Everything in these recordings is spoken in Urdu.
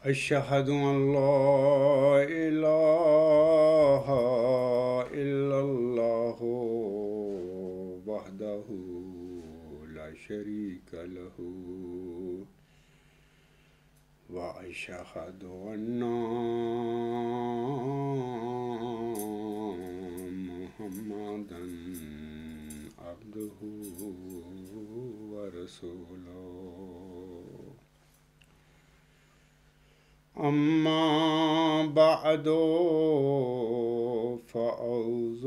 أشهد أن لا إله إلا الله وحده لا شريك له وأشهد أن محمدا عبده ورسوله أما بعد فأعوذ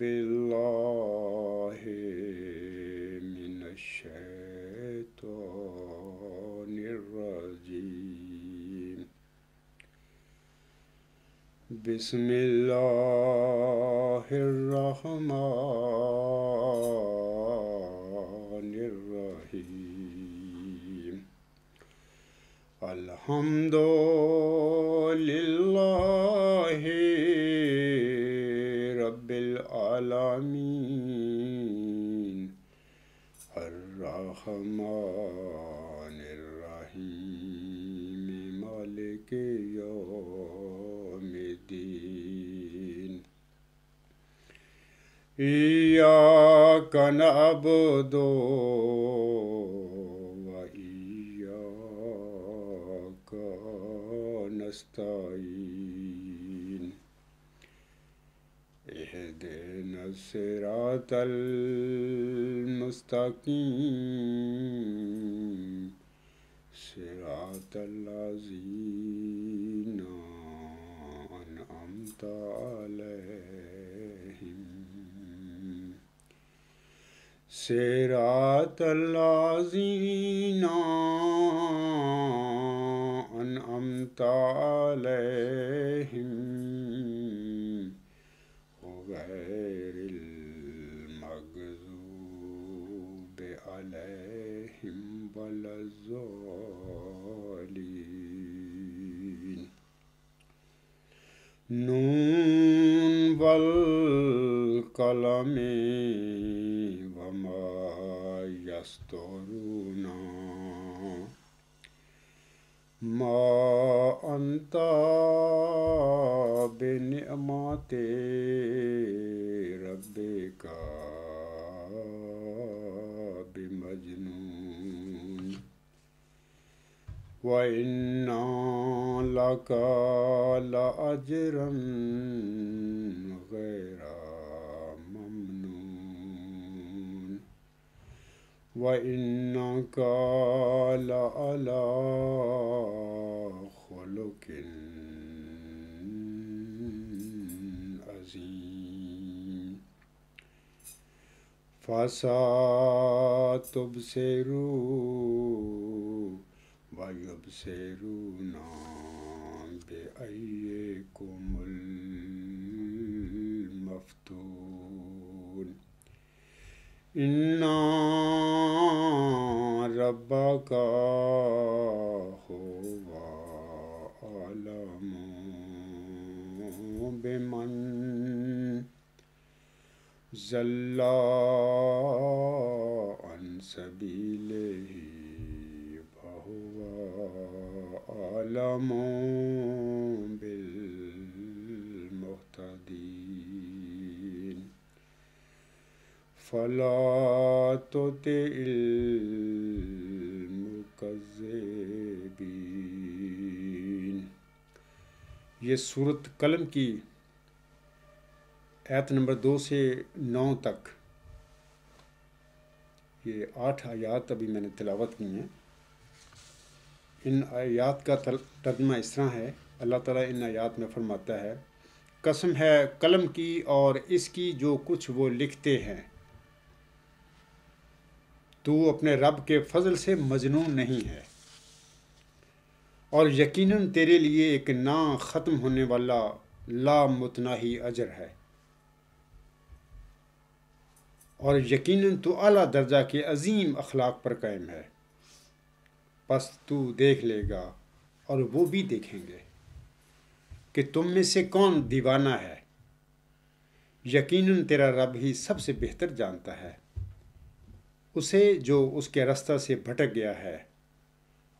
بالله من الشيطان الرجيم بسم الله الرحمن الرحيم الحمد لله رب العالمين الرحمن الرحيم مالك يوم الدين إياك نعبد وإياك نستعين اهدنا الصراط المستقيم صراط الذين أنعمت عليهم صراط الذين أنعمت عليهم غير المغضوب عليهم ولا الضالين نون والقلم وما يسطرون ما أنت بنعمة ربك بمجنون وإن لك لأجرا غير ممنون وإنك لعلى خلق عظيم فستبصر ويبصرون بأيكم المفتون إن ربك هو أعلم بمن ضل عن سبيله وهو أعلم بالمهتدين فلا تطع المكذبين۔ یہ سورت قلم کی آیت نمبر 2 سے 9 تک، یہ 8 آیات ابھی میں نے تلاوت کی ہیں۔ ان آیات کا ترجمہ اس طرح ہے، اللہ تعالیٰ ان آیات میں فرماتا ہے: قسم ہے قلم کی اور اس کی جو کچھ وہ لکھتے ہیں، تو اپنے رب کے فضل سے مجنون نہیں ہے، اور یقیناً تیرے لیے ایک نہ ختم ہونے والا لامتناہی اجر ہے، اور یقیناً تو اعلیٰ درجہ کے عظیم اخلاق پر قائم ہے۔ پس تو دیکھ لے گا اور وہ بھی دیکھیں گے کہ تم میں سے کون دیوانہ ہے، یقیناً تیرا رب ہی سب سے بہتر جانتا ہے اسے جو اس کے رستہ سے بھٹک گیا ہے،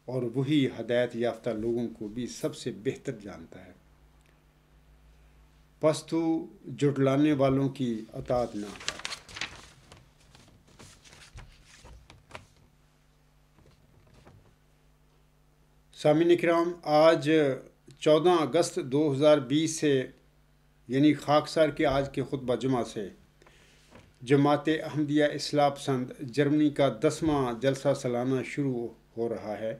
اور وہی ہدایت یافتہ لوگوں کو بھی سب سے بہتر جانتا ہے۔ پس تو جھٹلانے والوں کی اطاعت نہ کر۔ سامعین کرام، آج 14 اگست 2020 سے یعنی خاکسار کے آج کے خطبہ جمعہ سے جماعت احمدیہ اصلاح پسند جرمنی کا 10واں جلسہ سالانہ شروع ہو رہا ہے۔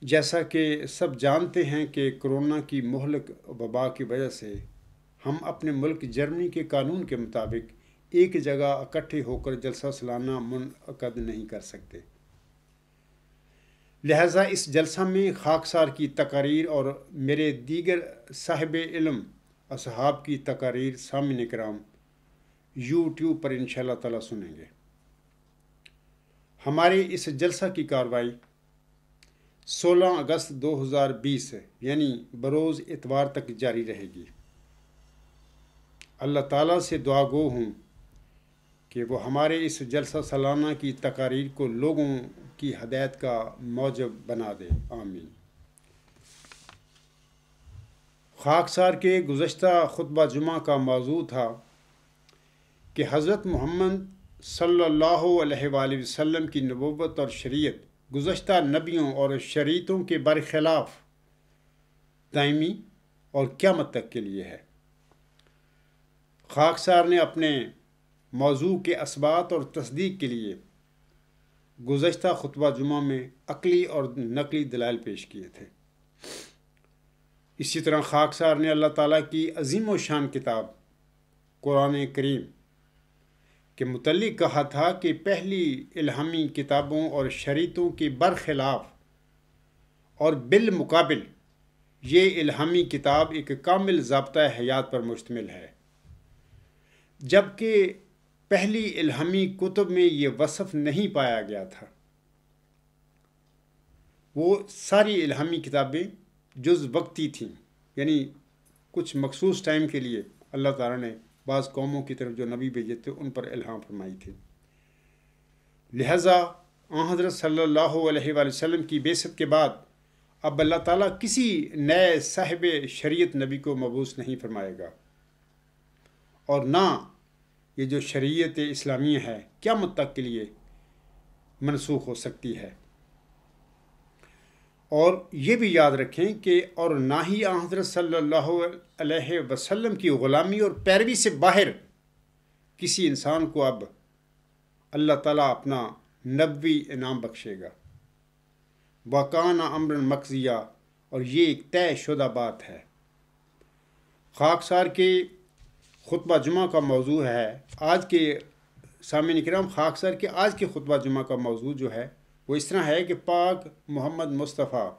جیسا کہ سب جانتے ہیں کہ کرونا کی مہلک وبا کی وجہ سے ہم اپنے ملک جرمنی کے قانون کے مطابق ایک جگہ اکٹھے ہو کر جلسہ سالانہ منعقد نہیں کر سکتے، لہٰذا اس جلسہ میں خاکسار کی تقاریر اور میرے دیگر صاحب علم اصحاب کی تقاریر سامعین کرام یوٹیوب پر انشاءاللہ تعالیٰ سنیں گے۔ ہمارے اس جلسہ کی کارروائی 16 اگست 2020 یعنی بروز اتوار تک جاری رہے گی۔ اللہ تعالیٰ سے دعا گو ہوں کہ وہ ہمارے اس جلسہ سالانہ کی تقاریر کو لوگوں کی ہدایت کا موجب بنا دے، آمین۔ خاکسار کے گزشتہ خطبہ جمعہ کا موضوع تھا کہ حضرت محمد صلی اللہ علیہ وآلہ وسلم کی نبوت اور شریعت گزشتہ نبیوں اور شریعتوں کے برخلاف دائمی اور قیامت تک کے لیے ہے۔ خاکسار نے اپنے موضوع کے اثبات اور تصدیق کے لیے گزشتہ خطبہ جمعہ میں عقلی اور نقلی دلائل پیش کیے تھے۔ اسی طرح خاکسار نے اللہ تعالیٰ کی عظیم و شان کتاب قرآن کریم کے متعلق کہا تھا کہ پہلی الہامی کتابوں اور شریعتوں کے برخلاف اور بالمقابل یہ الہامی کتاب ایک کامل ضابطۂ حیات پر مشتمل ہے، جبکہ پہلی الہامی کتب میں یہ وصف نہیں پایا گیا تھا۔ وہ ساری الہامی کتابیں جز وقتی تھیں، یعنی کچھ مخصوص ٹائم کے لیے اللہ تعالیٰ نے بعض قوموں کی طرف جو نبی بھیجے تھے ان پر الہام فرمائی تھی۔ لہٰذا حضرت صلی اللہ علیہ وآلہ وسلم کی بعثت کے بعد اب اللہ تعالیٰ کسی نئے صاحب شریعت نبی کو مبعوث نہیں فرمائے گا، اور نہ یہ جو شریعت اسلامیہ ہے قیامت تک کے لیے منسوخ ہو سکتی ہے۔ اور یہ بھی یاد رکھیں کہ اور نہ ہی حضرت صلی اللہ علیہ وسلم کی غلامی اور پیروی سے باہر کسی انسان کو اب اللہ تعالیٰ اپنا نبوی انعام بخشے گا۔ وَكَانَ أَمْرًا مَقْضِيًّا، اور یہ ایک طے شدہ بات ہے۔ خاکسار کے خطبہ جمعہ کا موضوع ہے آج کے سامعین کرام، خاکسار کے آج کے خطبہ جمعہ کا موضوع جو ہے وہ اس طرح ہے کہ پاک محمد مصطفیٰ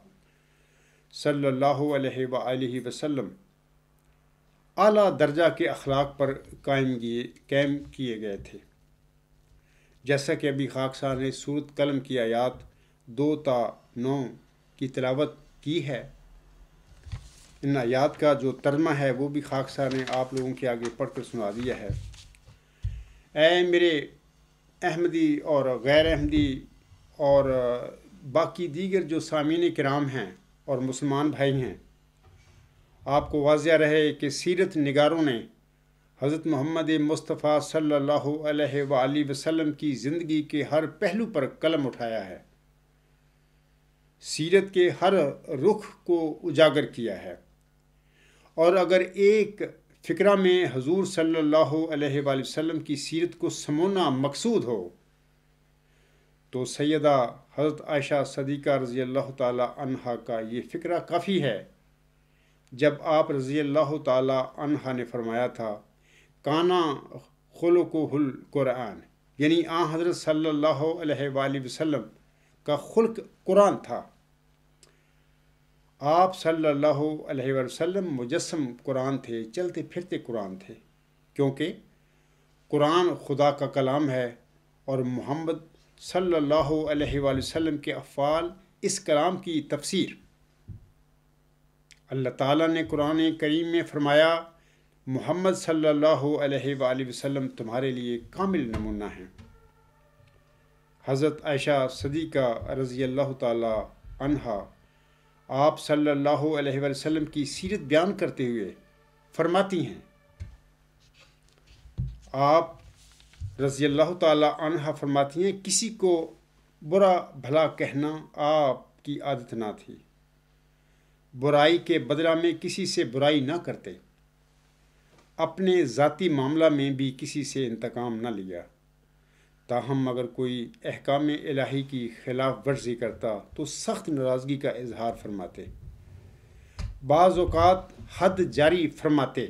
صلی اللہ علیہ وآلہ وسلم اعلیٰ درجہ کے اخلاق پر قائم کیے گئے تھے، جیسا کہ ابھی خاکسار نے سورۃ قلم کی آیات 2 تا 9 کی تلاوت کی ہے۔ ان آیات کا جو ترجمہ ہے وہ بھی خاکسار نے آپ لوگوں کے آگے پڑھ کر سنا دیا ہے۔ اے میرے احمدی اور غیر احمدی اور باقی دیگر جو سامعین کرام ہیں اور مسلمان بھائی ہیں، آپ کو واضح رہے کہ سیرت نگاروں نے حضرت محمد مصطفیٰ صلی اللہ علیہ وآلہ وسلم کی زندگی کے ہر پہلو پر قلم اٹھایا ہے، سیرت کے ہر رخ کو اجاگر کیا ہے، اور اگر ایک فقرہ میں حضور صلی اللہ علیہ وآلہ وسلم کی سیرت کو سمونا مقصود ہو تو سیدہ حضرت عائشہ صدیقہ رضی اللہ تعالی عنہا کا یہ فقرہ کافی ہے، جب آپ رضی اللہ تعالی عنہا نے فرمایا تھا کانا خلقہ القرآن، یعنی حضرت صلی اللہ علیہ وآلہ وسلم کا خلق قرآن تھا۔ آپ صلی اللہ علیہ وسلم مجسم قرآن تھے، چلتے پھرتے قرآن تھے، کیونکہ قرآن خدا کا کلام ہے اور محمد صلی اللہ علیہ وآلہ وسلم کے افعال اس کلام کی تفسیر۔ اللہ تعالیٰ نے قرآن کریم میں فرمایا محمد صلی اللہ علیہ وآلہ وسلم تمہارے لیے کامل نمونہ ہیں۔ حضرت عائشہ صدیقہ رضی اللہ تعالی عنہا آپ صلی اللہ علیہ وسلم کی سیرت بیان کرتے ہوئے فرماتی ہیں، آپ رضی اللہ تعالی عنہا فرماتی ہیں، کسی کو برا بھلا کہنا آپ کی عادت نہ تھی، برائی کے بدلہ میں کسی سے برائی نہ کرتے، اپنے ذاتی معاملہ میں بھی کسی سے انتقام نہ لیا، تاہم اگر کوئی احکام الہی کی خلاف ورزی کرتا تو سخت ناراضگی کا اظہار فرماتے، بعض اوقات حد جاری فرماتے،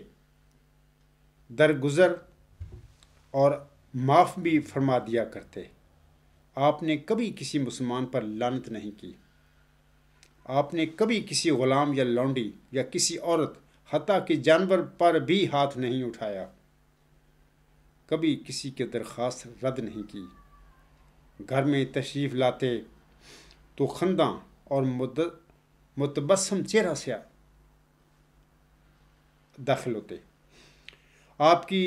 درگزر اور معاف بھی فرما دیا کرتے۔ آپ نے کبھی کسی مسلمان پر لعنت نہیں کی، آپ نے کبھی کسی غلام یا لونڈی یا کسی عورت حتیٰ کہ جانور پر بھی ہاتھ نہیں اٹھایا، کبھی کسی کی درخواست رد نہیں کی، گھر میں تشریف لاتے تو خنداں اور متبسم چہرہ سے داخل ہوتے۔ آپ کی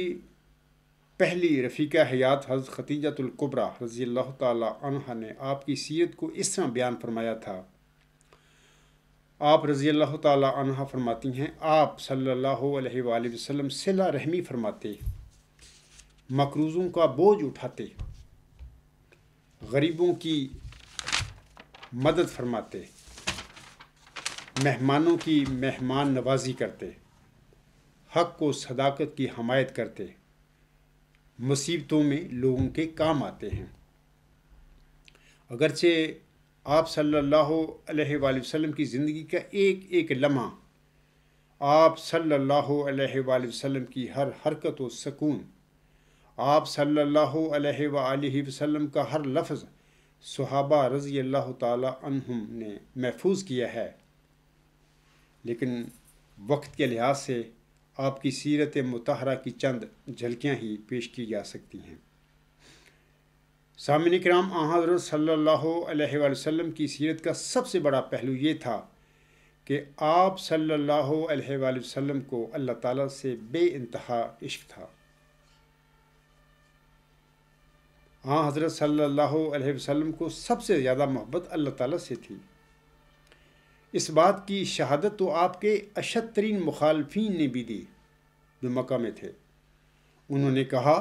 پہلی رفیقہ حیات حضرت خدیجۃ الکبریٰ رضی اللہ تعالی عنہا نے آپ کی سیرت کو اس طرح بیان فرمایا تھا۔ آپ رضی اللہ تعالی عنہا فرماتی ہیں، آپ صلی اللہ علیہ وآلہ وسلم صلہ رحمی فرماتے، مقروضوں کا بوجھ اٹھاتے، غریبوں کی مدد فرماتے، مہمانوں کی مہمان نوازی کرتے، حق و صداقت کی حمایت کرتے، مصیبتوں میں لوگوں کے کام آتے ہیں۔ اگرچہ آپ صلی اللہ علیہ وآلہ وسلم کی زندگی کا ایک ایک لمحہ، آپ صلی اللہ علیہ وآلہ وسلم کی ہر حرکت و سکون، آپ صلی اللہ علیہ وآلہ وسلم کا ہر لفظ صحابہ رضی اللہ تعالی عنہم نے محفوظ کیا ہے، لیکن وقت کے لحاظ سے آپ کی سیرت مطہرہ کی چند جھلکیاں ہی پیش کی جا سکتی ہیں۔ سامعین کرام، حضرت صلی اللہ علیہ وآلہ وسلم کی سیرت کا سب سے بڑا پہلو یہ تھا کہ آپ صلی اللہ علیہ وآلہ وسلم کو اللہ تعالیٰ سے بے انتہا عشق تھا۔ حضرت صلی اللہ علیہ وسلم کو سب سے زیادہ محبت اللہ تعالیٰ سے تھی۔ اس بات کی شہادت تو آپ کے اشد ترین مخالفین نے بھی دی جو مکہ میں تھے۔ انہوں نے کہا،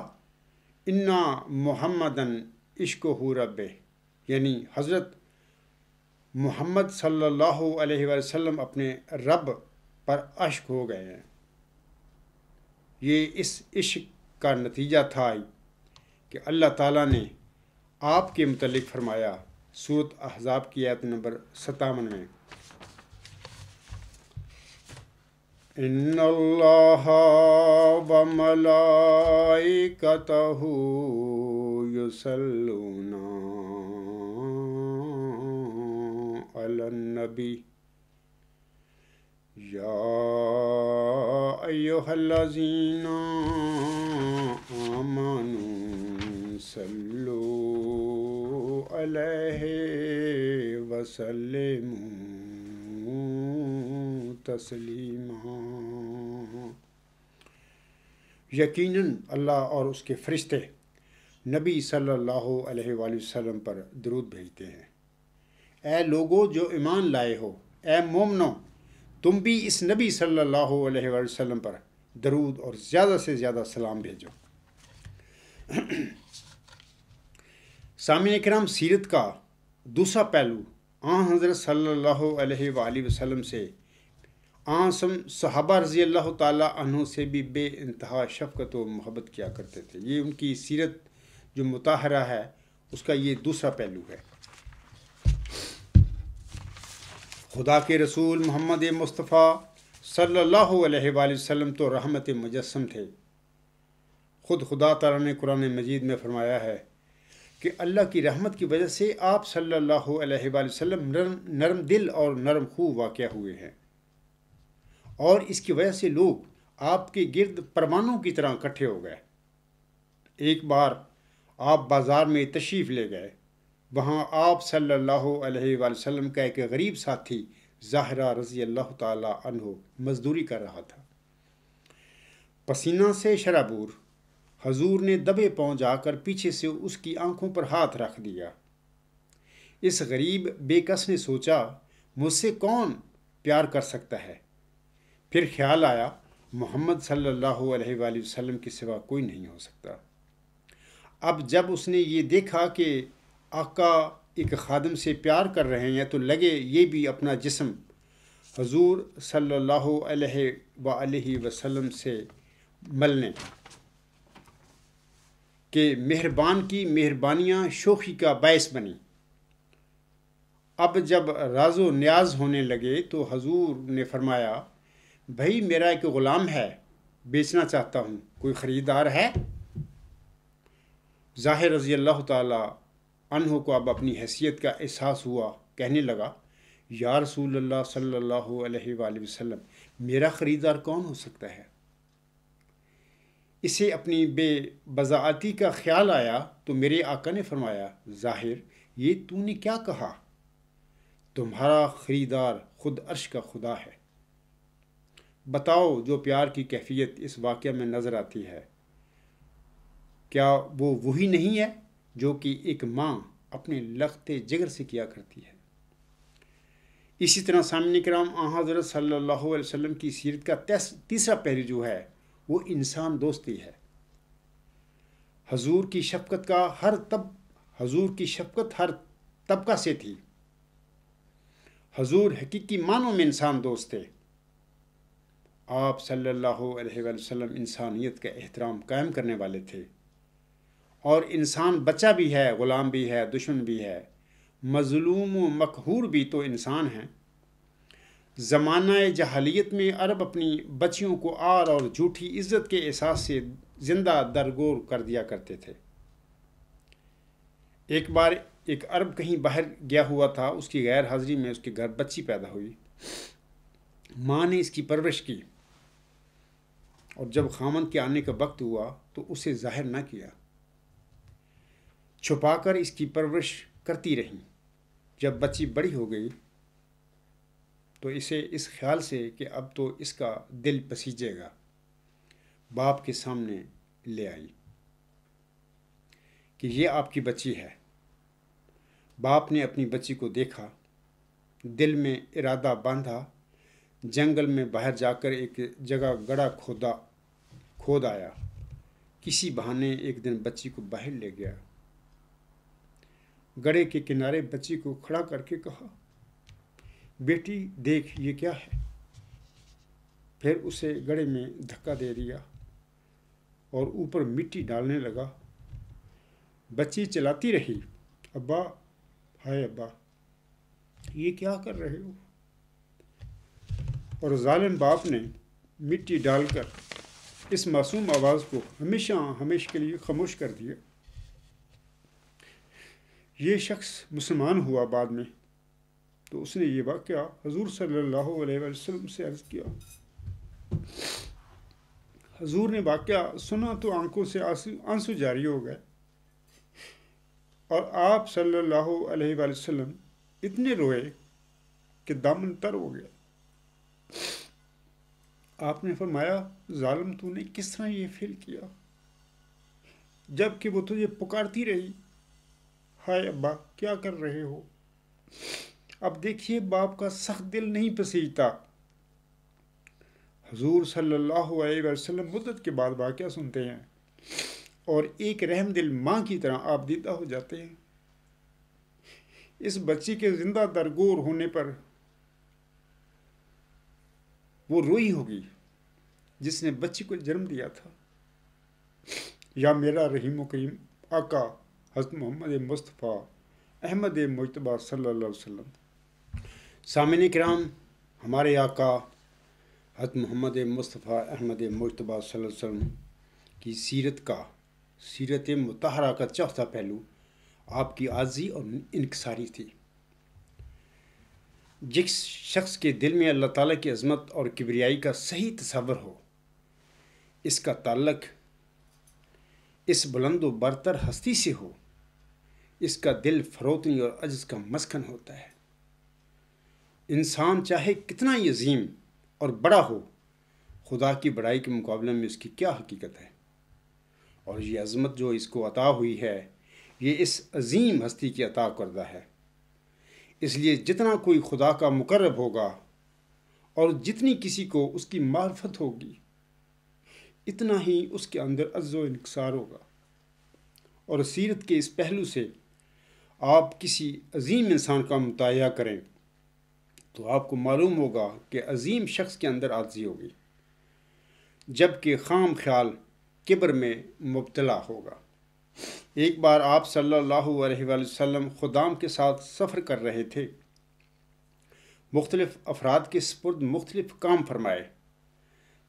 انا محمدن عشقہ ربہ، یعنی حضرت محمد صلی اللہ علیہ وآلہ وسلم اپنے رب پر عاشق ہو گئے ہیں۔ یہ اس عشق کا نتیجہ تھا کہ اللہ تعالیٰ نے آپ کے متعلق فرمایا سورۃ احزاب کی آیت نمبر 57 میں، ان اللہ وملائکتہ یصلون علی النبی یا ایھا الذین آمنوا صلوا علیہ وسلموا تسلیما۔ یقیناً اللہ اور اس کے فرشتے نبی صلی اللہ علیہ وآلہ وسلم پر درود بھیجتے ہیں۔ اے لوگو جو ایمان لائے ہو، اے مومنو، تم بھی اس نبی صلی اللہ علیہ وآلہ وسلم پر درود اور زیادہ سے زیادہ سلام بھیجو۔ سامعین کرام، سیرت کا دوسرا پہلو حضرت صلی اللہ علیہ وآلہ وسلم سے صحابہ رضی اللہ تعالیٰ عنہ سے بھی بے انتہا شفقت و محبت کیا کرتے تھے۔ یہ ان کی سیرت جو مطہرہ ہے اس کا یہ دوسرا پہلو ہے۔ خدا کے رسول محمد مصطفیٰ صلی اللہ علیہ وآلہ وسلم تو رحمت مجسم تھے۔ خود خدا تعالیٰ نے قرآن مجید میں فرمایا ہے کہ اللہ کی رحمت کی وجہ سے آپ صلی اللہ علیہ وآلہ وسلم نرم دل اور نرم خو واقع ہوئے ہیں، اور اس کی وجہ سے لوگ آپ کے گرد پروانوں کی طرح اکٹھے ہو گئے۔ ایک بار آپ بازار میں تشریف لے گئے، وہاں آپ صلی اللہ علیہ وآلہ وسلم کا ایک غریب ساتھی زاہرہ رضی اللہ تعالی عنہ مزدوری کر رہا تھا۔ پسینہ سے شرابور حضور نے دبے پاؤں جا کر پیچھے سے اس کی آنکھوں پر ہاتھ رکھ دیا۔ اس غریب بے کس نے سوچا مجھ سے کون پیار کر سکتا ہے؟ پھر خیال آیا محمد صلی اللہ علیہ وآلہ وسلم کے سوا کوئی نہیں ہو سکتا۔ اب جب اس نے یہ دیکھا کہ آقا ایک خادم سے پیار کر رہے ہیں تو لگے یہ بھی اپنا جسم حضور صلی اللہ علیہ وآلہ وسلم سے ملنے کہ مہربان کی مہربانیاں شوخی کا باعث بنی۔ اب جب راز و نیاز ہونے لگے تو حضور نے فرمایا بھائی میرا ایک غلام ہے، بیچنا چاہتا ہوں، کوئی خریدار ہے؟ ظاہر رضی اللہ تعالی عنہ کو اب اپنی حیثیت کا احساس ہوا، کہنے لگا یا رسول اللہ صلی اللہ علیہ وآلہ وسلم، میرا خریدار کون ہو سکتا ہے؟ اسے اپنی بے بضاعتی کا خیال آیا تو میرے آقا نے فرمایا ظاہر یہ تو نے کیا کہا؟ تمہارا خریدار خود عرش کا خدا ہے۔ بتاؤ جو پیار کی کیفیت اس واقعہ میں نظر آتی ہے، کیا وہ وہی نہیں ہے جو کہ ایک ماں اپنے لختے جگر سے کیا کرتی ہے؟ اسی طرح سامعین کرام حضرت صلی اللہ علیہ وسلم کی سیرت کا تیسرا پہلو جو ہے وہ انسان دوستی ہے۔ حضور کی شفقت ہر طبقہ سے تھی۔ حضور حقیقی معنوں میں انسان دوست تھے۔ آپ صلی اللہ علیہ وآلہ وسلم انسانیت کا احترام قائم کرنے والے تھے، اور انسان بچہ بھی ہے، غلام بھی ہے، دشمن بھی ہے، مظلوم و مقہور بھی تو انسان ہیں۔ زمانہ جاہلیت میں عرب اپنی بچیوں کو آر اور جھوٹی عزت کے احساس سے زندہ درگور کر دیا کرتے تھے۔ ایک بار ایک عرب کہیں باہر گیا ہوا تھا، اس کی غیر حاضری میں اس کے گھر بچی پیدا ہوئی۔ ماں نے اس کی پرورش کی، اور جب خامند کے آنے کا وقت ہوا تو اسے ظاہر نہ کیا، چھپا کر اس کی پرورش کرتی رہی۔ جب بچی بڑی ہو گئی تو اسے اس خیال سے کہ اب تو اس کا دل پسیجے گا، باپ کے سامنے لے آئی کہ یہ آپ کی بچی ہے۔ باپ نے اپنی بچی کو دیکھا، دل میں ارادہ باندھا، جنگل میں باہر جا کر ایک جگہ گڑھا کھود آیا، کسی بہانے ایک دن بچی کو باہر لے گیا، گڑھے کے کنارے بچی کو کھڑا کر کے کہا بیٹی دیکھ یہ کیا ہے؟ پھر اسے گڑھے میں دھکا دے دیا اور اوپر مٹی ڈالنے لگا۔ بچی چلاتی رہی ابا، ہائے ابا یہ کیا کر رہے ہو؟ اور ظالم باپ نے مٹی ڈال کر اس معصوم آواز کو ہمیشہ کے لیے خاموش کر دیا۔ یہ شخص مسلمان ہوا بعد میں تو اس نے یہ واقعہ حضور صلی اللہ علیہ وسلم سے عرض کیا۔ حضور نے واقعہ سنا تو آنکھوں سے آنسو جاری ہو گئے، اور آپ صلی اللہ علیہ وآلہ وسلم اتنے روئے کہ دامن تر ہو گیا۔ آپ نے فرمایا ظالم تو نے کس طرح یہ فعل کیا جب کہ وہ تجھے پکارتی رہی، ہائے ابا کیا کر رہے ہو؟ اب دیکھیے باپ کا سخت دل نہیں پسیجتا۔ حضور صلی اللہ علیہ وسلم مدت کے بعد واقعہ سنتے ہیں اور ایک رحم دل ماں کی طرح آپ دیدہ ہو جاتے ہیں۔ اس بچی کے زندہ درگور ہونے پر وہ روئی ہوگی جس نے بچی کو جنم دیا تھا۔ یا میرا رحیم و کریم آقا حضرت محمد مصطفیٰ احمد مجتبیٰ صلی اللہ علیہ وسلم۔ سامعین کرام، ہمارے آقا حضرت محمد مصطفیٰ احمد مجتبیٰ صلی اللہ علیہ وسلم کی سیرت مطہرہ کا چوتھا پہلو آپ کی عاجزی اور انکساری تھی۔ جس شخص کے دل میں اللہ تعالیٰ کی عظمت اور کبریائی کا صحیح تصور ہو، اس کا تعلق اس بلند و برتر ہستی سے ہو، اس کا دل فروتنی اور عجز کا مسکن ہوتا ہے۔ انسان چاہے کتنا ہی عظیم اور بڑا ہو، خدا کی بڑائی کے مقابلے میں اس کی کیا حقیقت ہے؟ اور یہ عظمت جو اس کو عطا ہوئی ہے یہ اس عظیم ہستی کی عطا کردہ ہے۔ اس لیے جتنا کوئی خدا کا مقرب ہوگا اور جتنی کسی کو اس کی معرفت ہوگی اتنا ہی اس کے اندر عز و انکسار ہوگا۔ اور سیرت کے اس پہلو سے آپ کسی عظیم انسان کا مطالعہ کریں تو آپ کو معلوم ہوگا کہ عظیم شخص کے اندر عاجزی ہوگی جبکہ خام خیال کبر میں مبتلا ہوگا۔ ایک بار آپ صلی اللہ علیہ وآلہ وسلم خدام کے ساتھ سفر کر رہے تھے۔ مختلف افراد کے سپرد مختلف کام فرمائے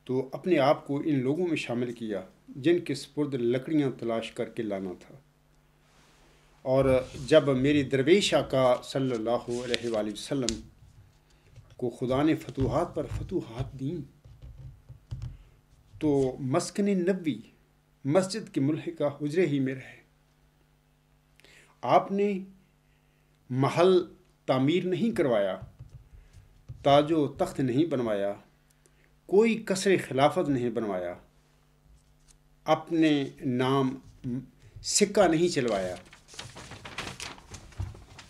تو اپنے آپ کو ان لوگوں میں شامل کیا جن کے سپرد لکڑیاں تلاش کر کے لانا تھا۔ اور جب میری درویش آقا صلی اللہ علیہ وآلہ وسلم کو خدا نے فتوحات پر فتوحات دیں تو مسکن نبوی مسجد کے ملحقہ حجرے ہی میں رہے۔ آپ نے محل تعمیر نہیں کروایا، تاج و تخت نہیں بنوایا، کوئی قصر خلافت نہیں بنوایا، اپنے نام سکہ نہیں چلوایا۔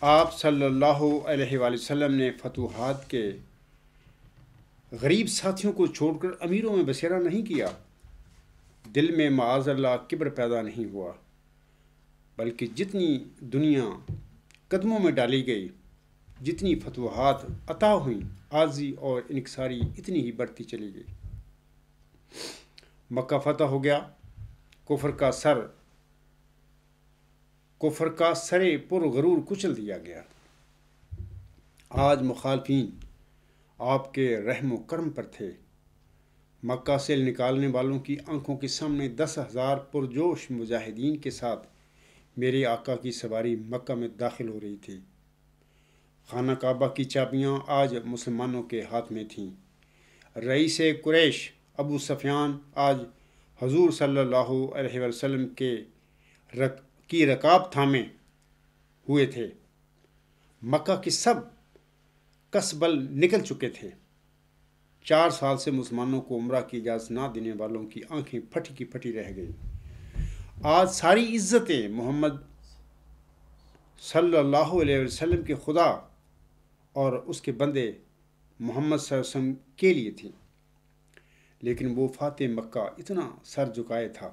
آپ صلی اللہ علیہ وآلہ وسلم نے فتوحات کے غریب ساتھیوں کو چھوڑ کر امیروں میں بسیرا نہیں کیا۔ دل میں معاذ اللہ کبر پیدا نہیں ہوا، بلکہ جتنی دنیا قدموں میں ڈالی گئی، جتنی فتوحات عطا ہوئیں، عاجزی اور انکساری اتنی ہی بڑھتی چلی گئی۔ مکہ فتح ہو گیا، کفر کا سرے پر غرور کچل دیا گیا۔ آج مخالفین آپ کے رحم و کرم پر تھے۔ مکہ سے نکالنے والوں کی آنکھوں کے سامنے 10,000 پرجوش مجاہدین کے ساتھ میرے آقا کی سواری مکہ میں داخل ہو رہی تھی۔ خانہ کعبہ کی چابیاں آج مسلمانوں کے ہاتھ میں تھیں۔ رئیس قریش ابو سفیان آج حضور صلی اللہ علیہ وسلم کی رکاب تھامے ہوئے تھے۔ مکہ کے سب قصبل نکل چکے تھے۔ 4 سال سے مسلمانوں کو عمرہ کی اجازت نہ دینے والوں کی آنکھیں پھٹی کی پھٹی رہ گئیں۔ آج ساری عزتیں محمد صلی اللہ علیہ وسلم کے خدا اور اس کے بندے محمد صلی اللہ علیہ وسلم کے لیے تھیں، لیکن وہ فاتح مکہ اتنا سر جھکائے تھا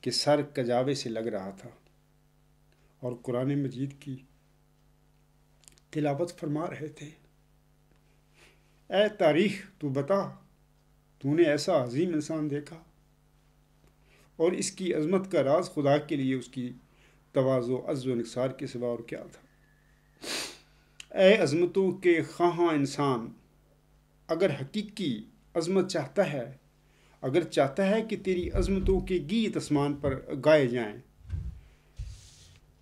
کہ سر کجاوے سے لگ رہا تھا اور قرآن مجید کی تلاوت فرما رہے تھے۔ اے تاریخ تو بتا، تو نے ایسا عظیم انسان دیکھا اور اس کی عظمت کا راز خدا کے لیے اس کی تواضع عز و انکسار کے سوا اور کیا تھا؟ اے عظمتوں کے خواہاں انسان، اگر حقیقی عظمت چاہتا ہے، اگر چاہتا ہے کہ تیری عظمتوں کے گیت آسمان پر گائے جائیں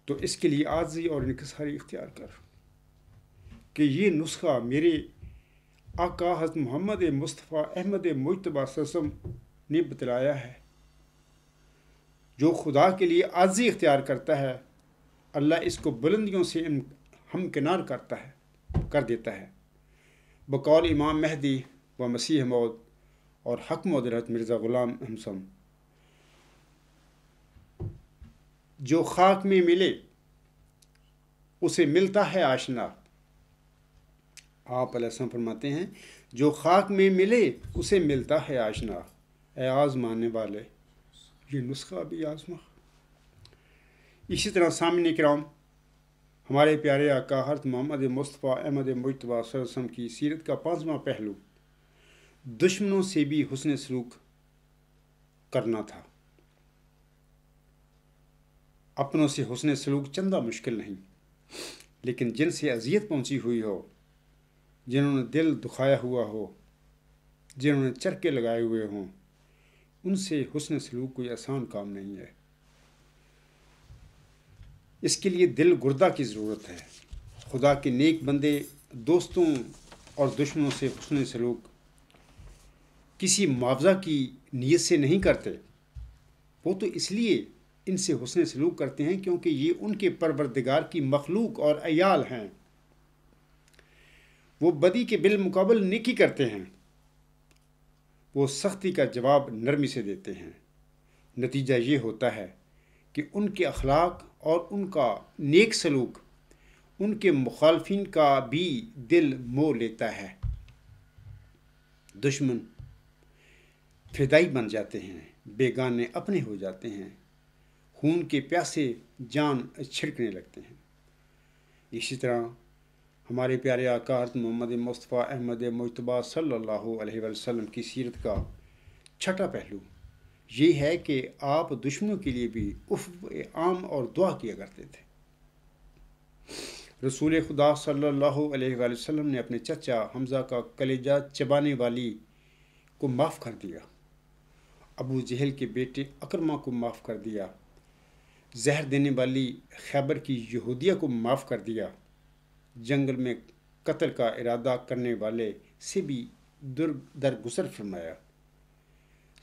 تو اس کے لیے عاجزی اور انکساری اختیار کر کہ یہ نسخہ میرے آقا حضرت محمد مصطفیٰ احمد مجتبیٰ صلی اللہ علیہ وسلم نے بتلایا ہے۔ جو خدا کے لیے عاجزی اختیار کرتا ہے اللہ اس کو بلندیوں سے ہمکنار کر دیتا ہے۔ بقول امام مہدی و مسیح موعود اور حق موعود حضرت مرزا غلام احمد، جو خاک میں ملے اسے ملتا ہے آشنا۔ آپ علیہ السلام فرماتے ہیں جو خاک میں ملے اسے ملتا ہے آشنا۔ اے آزمانے والے، یہ نسخہ بھی آزما۔ اسی طرح سامعین کرام، ہمارے پیارے آقا حضرت محمد مصطفیٰ احمد مجتبیٰ صلی اللہ علیہ وسلم کی سیرت کا 5واں پہلو دشمنوں سے بھی حسن سلوک کرنا تھا۔ اپنوں سے حسن سلوک چندہ مشکل نہیں، لیکن جن سے اذیت پہنچی ہوئی ہو، جنہوں نے دل دکھایا ہوا ہو، جنہوں نے چرکے لگائے ہوئے ہوں، ان سے حسن سلوک کوئی آسان کام نہیں ہے۔ اس کے لیے دل گردہ کی ضرورت ہے۔ خدا کے نیک بندے دوستوں اور دشمنوں سے حسن سلوک کسی معاوضہ کی نیت سے نہیں کرتے، وہ تو اس لیے ان سے حسن سلوک کرتے ہیں کیونکہ یہ ان کے پروردگار کی مخلوق اور عیال ہیں۔ وہ بدی کے بالمقابل نیکی کرتے ہیں، وہ سختی کا جواب نرمی سے دیتے ہیں، نتیجہ یہ ہوتا ہے کہ ان کے اخلاق اور ان کا نیک سلوک ان کے مخالفین کا بھی دل مو لیتا ہے۔ دشمن فدائی بن جاتے ہیں، بیگانے اپنے ہو جاتے ہیں، خون کے پیاسے جان چھڑکنے لگتے ہیں۔ اسی طرح ہمارے پیارے آقا حضرت محمد مصطفیٰ احمد مجتبیٰ صلی اللہ علیہ وسلم کی سیرت کا چھٹا پہلو یہ ہے کہ آپ دشمنوں کے لیے بھی عفو عام اور دعا کیا کرتے تھے۔ رسول خدا صلی اللہ علیہ وآلہ وسلم نے اپنے چچا حمزہ کا کلیجہ چبانے والی کو معاف کر دیا، ابو جہل کے بیٹے اکرمہ کو معاف کر دیا، زہر دینے والی خیبر کی یہودیہ کو معاف کر دیا، جنگل میں قتل کا ارادہ کرنے والے سے بھی درگزر فرمایا،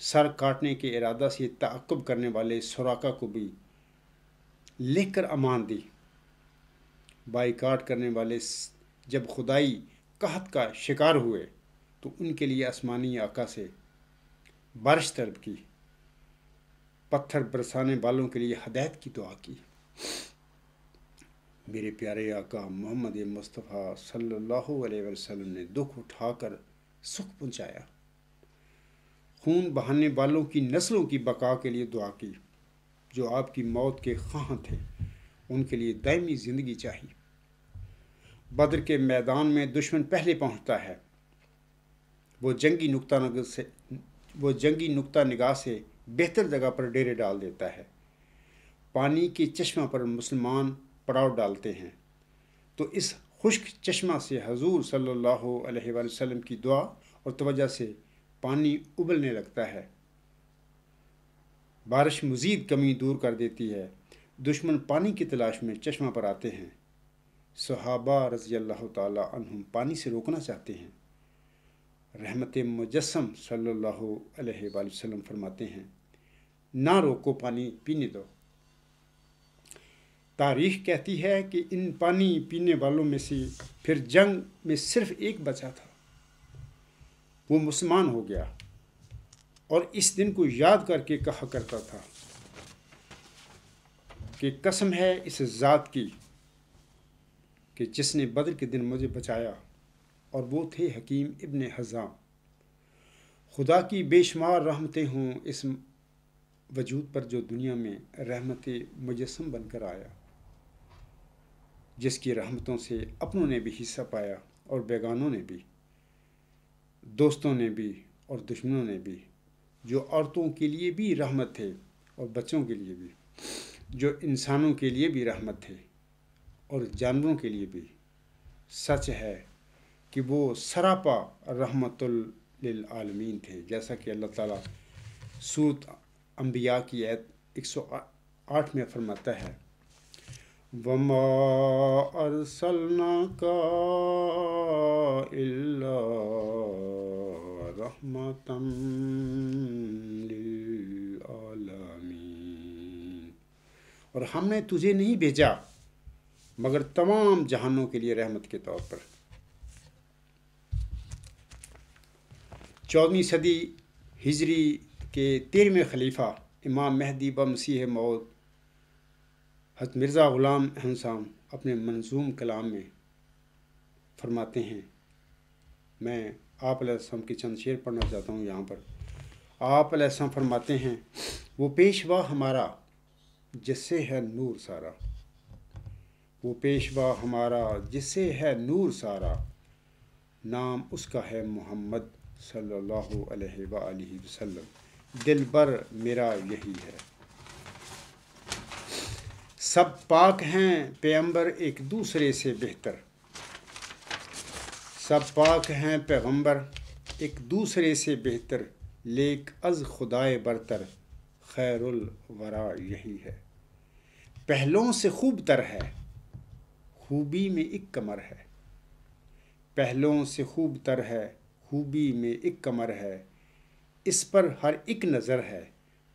سر کاٹنے کے ارادہ سے تعقب کرنے والے سراقہ کو بھی لکھ کر امان دی۔ بائیکاٹ کرنے والے جب خدائی قحط کا شکار ہوئے تو ان کے لیے آسمانی آقا سے بارش طلب کی، پتھر برسانے والوں کے لیے ہدایت کی دعا کی۔ میرے پیارے آقا محمد مصطفیٰ صلی اللہ علیہ وسلم نے دکھ اٹھا کر سکھ پہنچایا، خون بہانے والوں کی نسلوں کی بقا کے لیے دعا کی، جو آپ کی موت کے خواہاں تھے ان کے لیے دائمی زندگی چاہیے۔ بدر کے میدان میں دشمن پہلے پہنچتا ہے، وہ جنگی نقطہ نگاہ سے بہتر جگہ پر ڈیرے ڈال دیتا ہے۔ پانی کے چشمہ پر مسلمان پڑاؤ ڈالتے ہیں تو اس خشک چشمہ سے حضور صلی اللہ علیہ وآلہ وسلم کی دعا اور توجہ سے پانی ابلنے لگتا ہے، بارش مزید کمی دور کر دیتی ہے، دشمن پانی کی تلاش میں چشمہ پر آتے ہیں، صحابہ رضی اللہ تعالی عنہم پانی سے روکنا چاہتے ہیں، رحمت مجسم صلی اللہ علیہ وآلہ وسلم فرماتے ہیں نہ روکو، پانی پینے دو۔ تاریخ کہتی ہے کہ ان پانی پینے والوں میں سے پھر جنگ میں صرف ایک بچا تھا، وہ مسلمان ہو گیا اور اس دن کو یاد کر کے کہا کرتا تھا کہ قسم ہے اس ذات کی کہ جس نے بدر کے دن مجھے بچایا، اور وہ تھے حکیم ابن حزام۔ خدا کی بے شمار رحمتیں ہوں اس وجود پر جو دنیا میں رحمت مجسم بن کر آیا، جس کی رحمتوں سے اپنوں نے بھی حصہ پایا اور بیگانوں نے بھی، دوستوں نے بھی اور دشمنوں نے بھی، جو عورتوں کے لیے بھی رحمت تھے اور بچوں کے لیے بھی، جو انسانوں کے لیے بھی رحمت تھے اور جانوروں کے لیے بھی۔ سچ ہے کہ وہ سراپا رحمت للعالمین تھے، جیسا کہ اللہ تعالیٰ سورۃ انبیاء کی آیت 108 میں فرماتا ہے وَمَا أَرْسَلْنَاكَ إِلَّا رَحْمَةً لِلْعَالَمِينَ، اور ہم نے تجھے نہیں بھیجا مگر تمام جہانوں کے لیے رحمت کے طور پر۔ 14ویں صدی ہجری کے 13ویں خلیفہ امام مہدی و مسیح موعود حضرت مرزا غلام احمد صاحب اپنے منظوم کلام میں فرماتے ہیں، میں آپ علیہ السلام کی چند شعر پڑھنا چاہتا ہوں یہاں پر۔ آپ علیہ السلام فرماتے ہیں وہ پیشوا ہمارا جس سے ہے نور سارا، وہ پیشوا ہمارا جس سے ہے نور سارا، نام اس کا ہے محمد صلی اللہ علیہ وآلہ وسلم، دل بر میرا یہی ہے۔ سب پاک ہیں پیغمبر ایک دوسرے سے بہتر، سب پاک ہیں پیغمبر ایک دوسرے سے بہتر، لیک از خدائے برتر خیر الورا یہی ہے۔ پہلوں سے خوب تر ہے خوبی میں ایک کمر ہے، پہلوں سے خوب تر ہے خوبی میں ایک کمر ہے، اس پر ہر ایک نظر ہے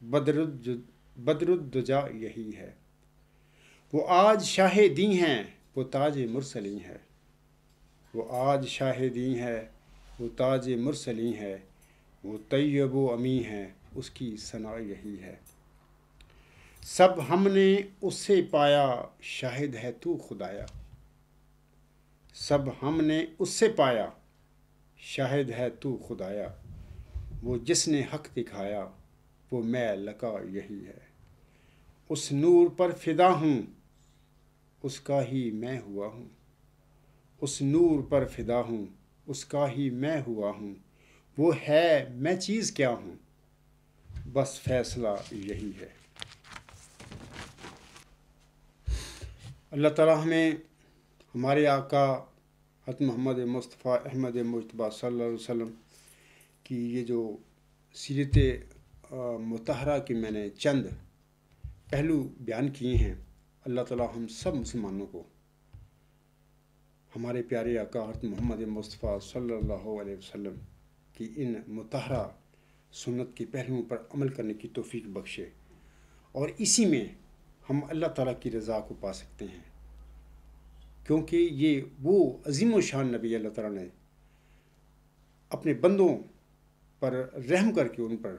بدر الدجا یہی ہے۔ وہ آج شاہ دی ہیں وہ تاج مرسلی ہے، وہ آج شاہ دی ہے وہ تاج مرسلی ہے، وہ طیب و امی ہے اس کی ثنا یہی ہے۔ سب ہم نے اس سے پایا شاہد ہے تو خدایا، سب ہم نے اس سے پایا شاہد ہے تو خدایا، وہ جس نے حق دکھایا وہ میں لقا یہی ہے، اس نور پر فدا ہوں اس کا ہی میں ہوا ہوں، اس نور پر فدا ہوں اس کا ہی میں ہوا ہوں، وہ ہے میں چیز کیا ہوں، بس فیصلہ یہی ہے۔ اللہ تعالیٰ ہمیں ہمارے آقا حضرت محمد مصطفیٰ احمد مجتبیٰ صلی اللہ علیہ وسلم کی یہ جو سیرت مطہرہ کی میں نے چند پہلو بیان کیے ہیں، اللہ تعالیٰ ہم سب مسلمانوں کو ہمارے پیارے آقا حضرت محمد مصطفیٰ صلی اللہ علیہ وسلم کی ان مطہرہ سنت کے پہلوؤں پر عمل کرنے کی توفیق بخشے، اور اسی میں ہم اللہ تعالیٰ کی رضا کو پا سکتے ہیں، کیونکہ یہ وہ عظیم و شان نبی اللہ تعالیٰ نے اپنے بندوں پر رحم کر کے ان پر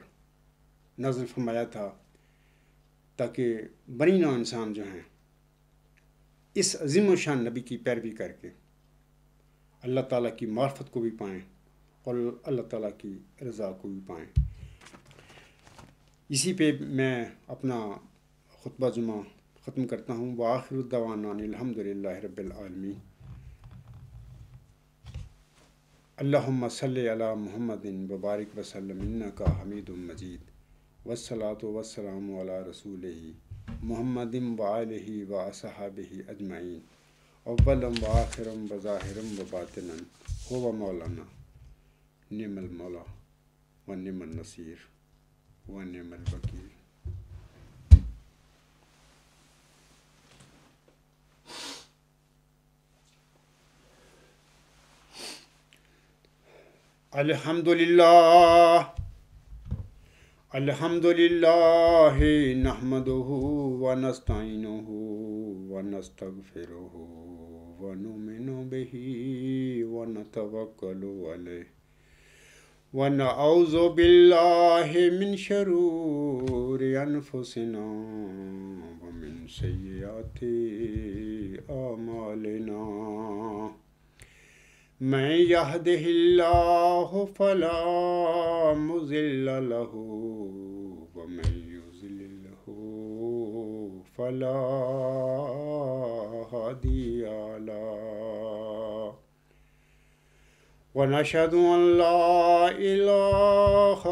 نازل فرمایا تھا، تاکہ بنی نوع انسان جو ہیں اس عظیم و شان نبی کی پیروی کر کے اللہ تعالیٰ کی معرفت کو بھی پائیں اور اللہ تعالیٰ کی رضا کو بھی پائیں۔ اسی پہ میں اپنا خطبہ جمعہ ختم کرتا ہوں۔ وآخر الدعوانا الحمد للہ رب العالمین۔ اللہم صلی علی محمد وبارک وسلم انکا حمید مجید، والصلاة والسلام علی رسولہ محمد وآلہ وصحبہ اجمعین، اولا وآخرا وظاہرا وباطنا، هو مولانا نعم المولا ونعم النصیر ونعم الوکیل۔ الحمد للہ نحمدہ ونستعینہ ونستغفرہ ونؤمن بہ ونتوکل علیہ ونعوذ باللہ من شرور انفسنا ومن سیئات اعمالنا، من یہدہ اللہ فلا مضل لہ ومن یضللہ فلا ہادی لہ، ونشہد ان لا الہ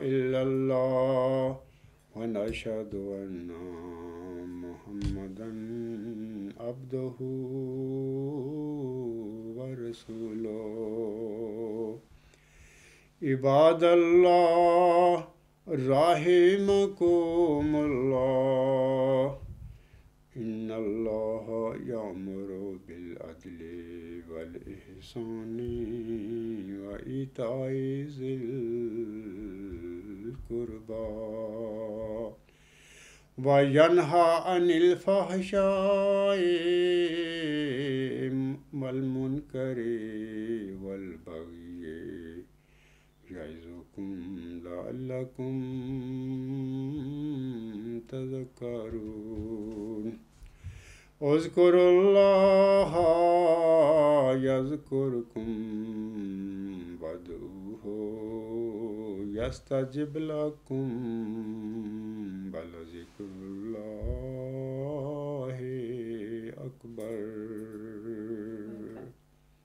الا اللہ ونشہد ان محمدا عبدہ ورسولہ۔ عباد اللہ رحمکم اللہ، ان اللہ یأمر بالعدل والإحسان وإیتاء ذی القربى وینہی عن الفحشاء والمنکر والبغی یعظکم لعلکم تذکرون۔ اذکروا اللہ یذکرکم وادعوہ یستجب لکم ولذکر اللہ